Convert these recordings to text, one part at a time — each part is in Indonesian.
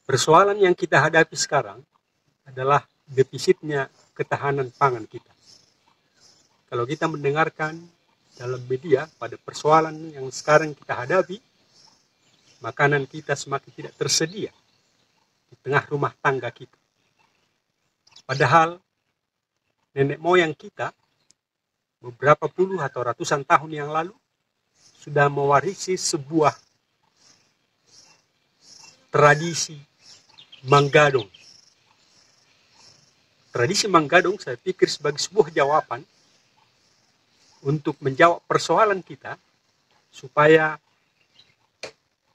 Persoalan yang kita hadapi sekarang adalah defisitnya ketahanan pangan kita. Kalau kita mendengarkan dalam media pada persoalan yang sekarang kita hadapi, makanan kita semakin tidak tersedia di tengah rumah tangga kita. Padahal nenek moyang kita beberapa puluh atau ratusan tahun yang lalu sudah mewarisi sebuah tradisi manggadong. Tradisi manggadong saya pikir sebagai sebuah jawaban untuk menjawab persoalan kita supaya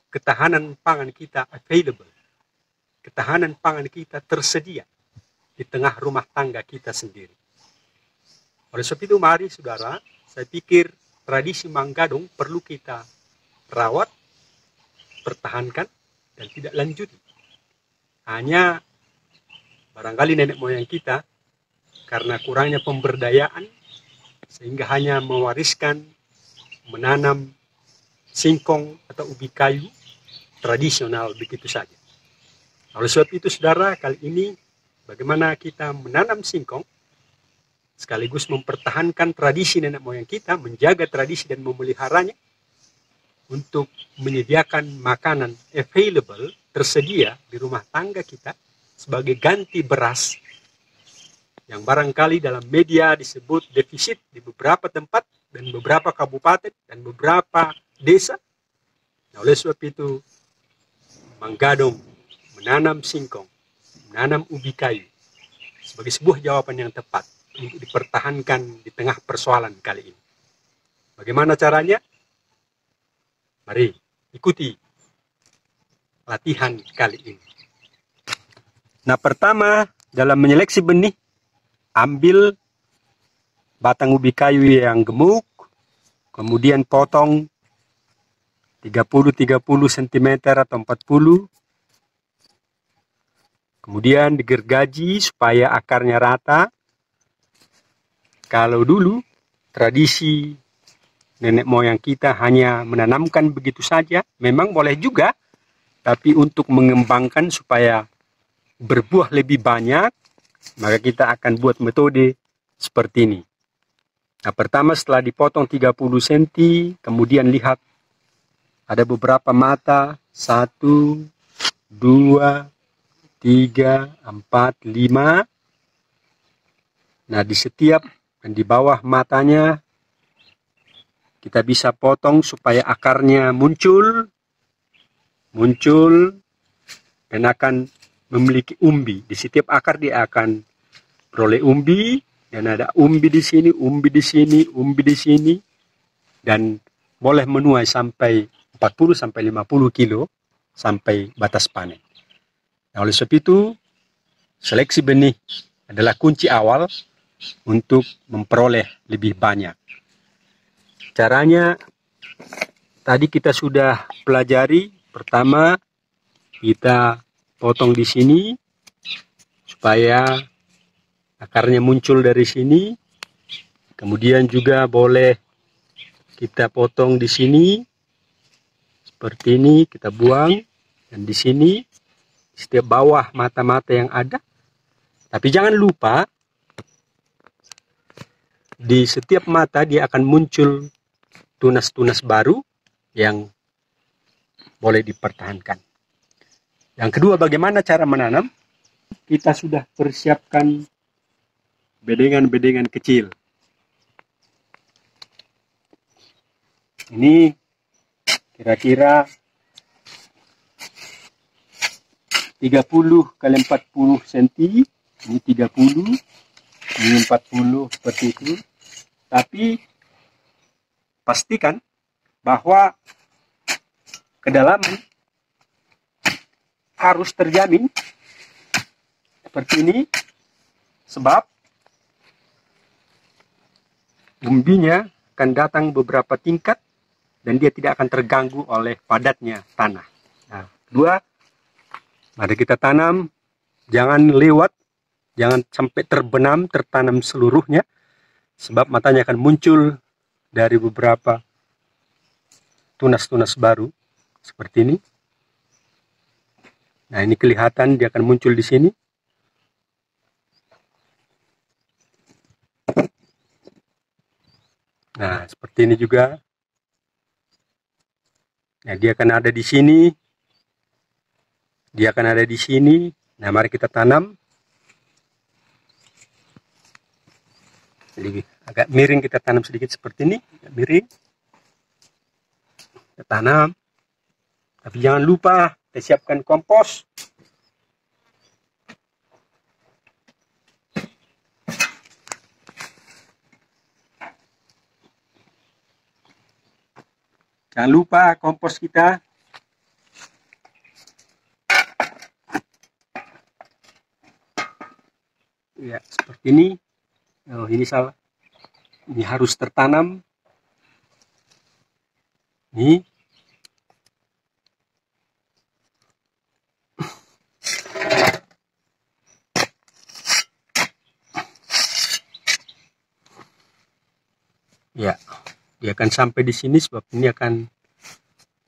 ketahanan pangan kita available, ketahanan pangan kita tersedia di tengah rumah tangga kita sendiri. Oleh sebab itu mari saudara, saya pikir tradisi manggadong perlu kita rawat, pertahankan, dan tidak lanjuti. Hanya barangkali nenek moyang kita karena kurangnya pemberdayaan sehingga hanya mewariskan menanam singkong atau ubi kayu tradisional begitu saja. Oleh sebab itu saudara, kali ini bagaimana kita menanam singkong sekaligus mempertahankan tradisi nenek moyang kita, menjaga tradisi dan memeliharanya untuk menyediakan makanan available, tersedia di rumah tangga kita sebagai ganti beras yang barangkali dalam media disebut defisit di beberapa tempat dan beberapa kabupaten dan beberapa desa. Nah, oleh sebab itu manggadong, menanam singkong, menanam ubi kayu sebagai sebuah jawaban yang tepat untuk dipertahankan di tengah persoalan kali ini. Bagaimana caranya? Mari ikuti latihan kali ini. Nah, pertama dalam menyeleksi benih, ambil batang ubi kayu yang gemuk, kemudian potong 30-30 cm atau 40. Kemudian digergaji supaya akarnya rata. Kalau dulu tradisi nenek moyang kita hanya menanamkan begitu saja, memang boleh juga, tapi untuk mengembangkan supaya berbuah lebih banyak, maka kita akan buat metode seperti ini. Nah, pertama setelah dipotong 30 cm, kemudian lihat ada beberapa mata, 1, 2, 3, 4, 5. Nah, di setiap dan di bawah matanya kita bisa potong supaya akarnya muncul dan akan memiliki umbi. Di setiap akar dia akan peroleh umbi, dan ada umbi di sini, umbi di sini, umbi di sini, dan boleh menuai sampai 40 sampai 50 kilo sampai batas panen. Nah, oleh sebab itu seleksi benih adalah kunci awal untuk memperoleh lebih banyak. Caranya tadi kita sudah pelajari. Pertama, kita potong di sini supaya akarnya muncul dari sini. Kemudian juga boleh kita potong di sini seperti ini, kita buang, dan di sini setiap bawah mata-mata yang ada. Tapi jangan lupa di setiap mata dia akan muncul tunas-tunas baru yang boleh dipertahankan. Yang kedua, bagaimana cara menanam? Kita sudah persiapkan bedengan-bedengan kecil. Ini kira-kira 30 kali 40 cm. Ini 30, ini 40 seperti itu. Tapi pastikan bahwa kedalaman harus terjamin seperti ini, sebab umbinya akan datang beberapa tingkat dan dia tidak akan terganggu oleh padatnya tanah. Nah, kedua, mari kita tanam, jangan lewat, jangan sampai terbenam, tertanam seluruhnya, sebab matanya akan muncul dari beberapa tunas-tunas baru seperti ini. Nah, ini kelihatan dia akan muncul di sini. Nah, seperti ini juga. Nah, dia akan ada di sini. Dia akan ada di sini. Nah, mari kita tanam. Jadi agak miring, kita tanam sedikit seperti ini. Agak miring. Kita tanam. Tapi jangan lupa kita siapkan kompos. Jangan lupa kompos kita. Ya, seperti ini. Oh, ini salah. Ini harus tertanam. Ini. Ya, dia akan sampai di sini sebab ini akan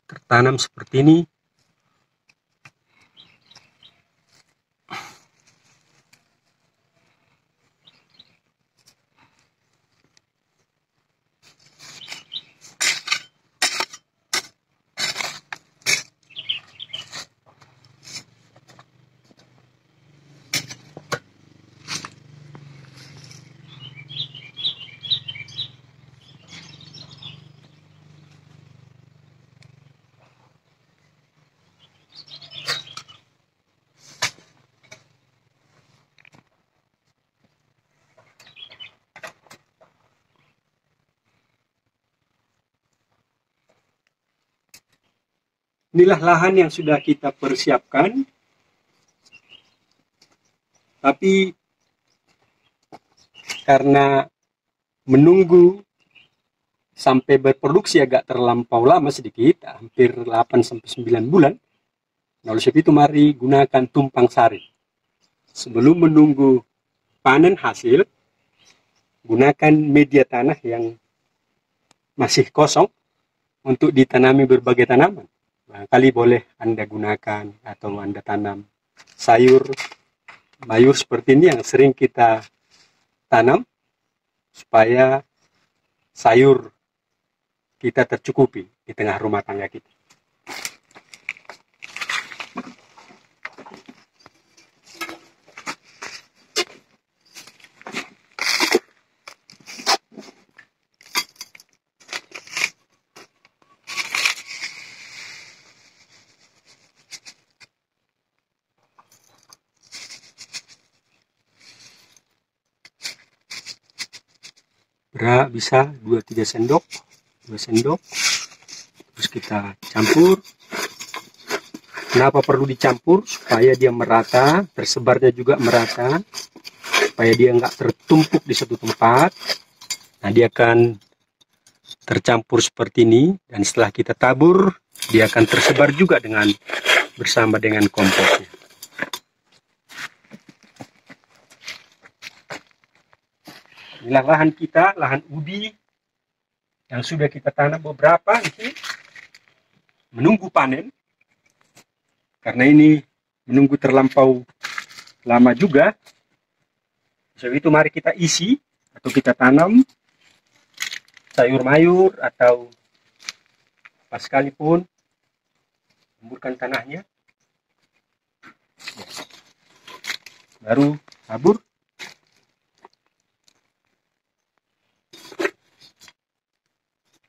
tertanam seperti ini. Inilah lahan yang sudah kita persiapkan. Tapi karena menunggu sampai berproduksi agak terlampau lama sedikit, hampir 8-9 bulan. Oleh sebab itu mari gunakan tumpang sari. Sebelum menunggu panen hasil, gunakan media tanah yang masih kosong untuk ditanami berbagai tanaman. Kali boleh Anda gunakan atau Anda tanam sayur, mayur seperti ini yang sering kita tanam supaya sayur kita tercukupi di tengah rumah tangga kita. Beras bisa 2-3 sendok, 2 sendok. Terus kita campur. Kenapa perlu dicampur? Supaya dia merata, tersebarnya juga merata. Supaya dia nggak tertumpuk di satu tempat. Nah, dia akan tercampur seperti ini. Dan setelah kita tabur, dia akan tersebar juga bersama dengan komposnya. Inilah lahan kita, lahan ubi yang sudah kita tanam beberapa ini menunggu panen. Karena ini menunggu terlampau lama juga. Sebab itu mari kita isi atau kita tanam sayur mayur atau apa sekalipun, lemburkan tanahnya. Baru tabur.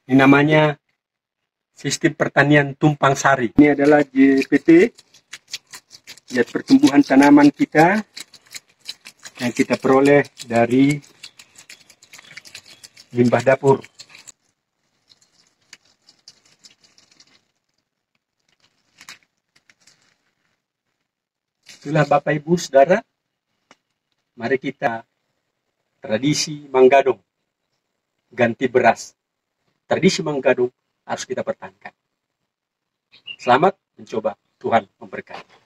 Ini namanya sistem pertanian tumpang sari. Ini adalah JPT, zat pertumbuhan tanaman kita yang kita peroleh dari limbah dapur. Itulah Bapak Ibu Saudara, mari kita tradisi manggadong ganti beras. Tradisi manggadong harus kita pertahankan. Selamat mencoba, Tuhan memberkati.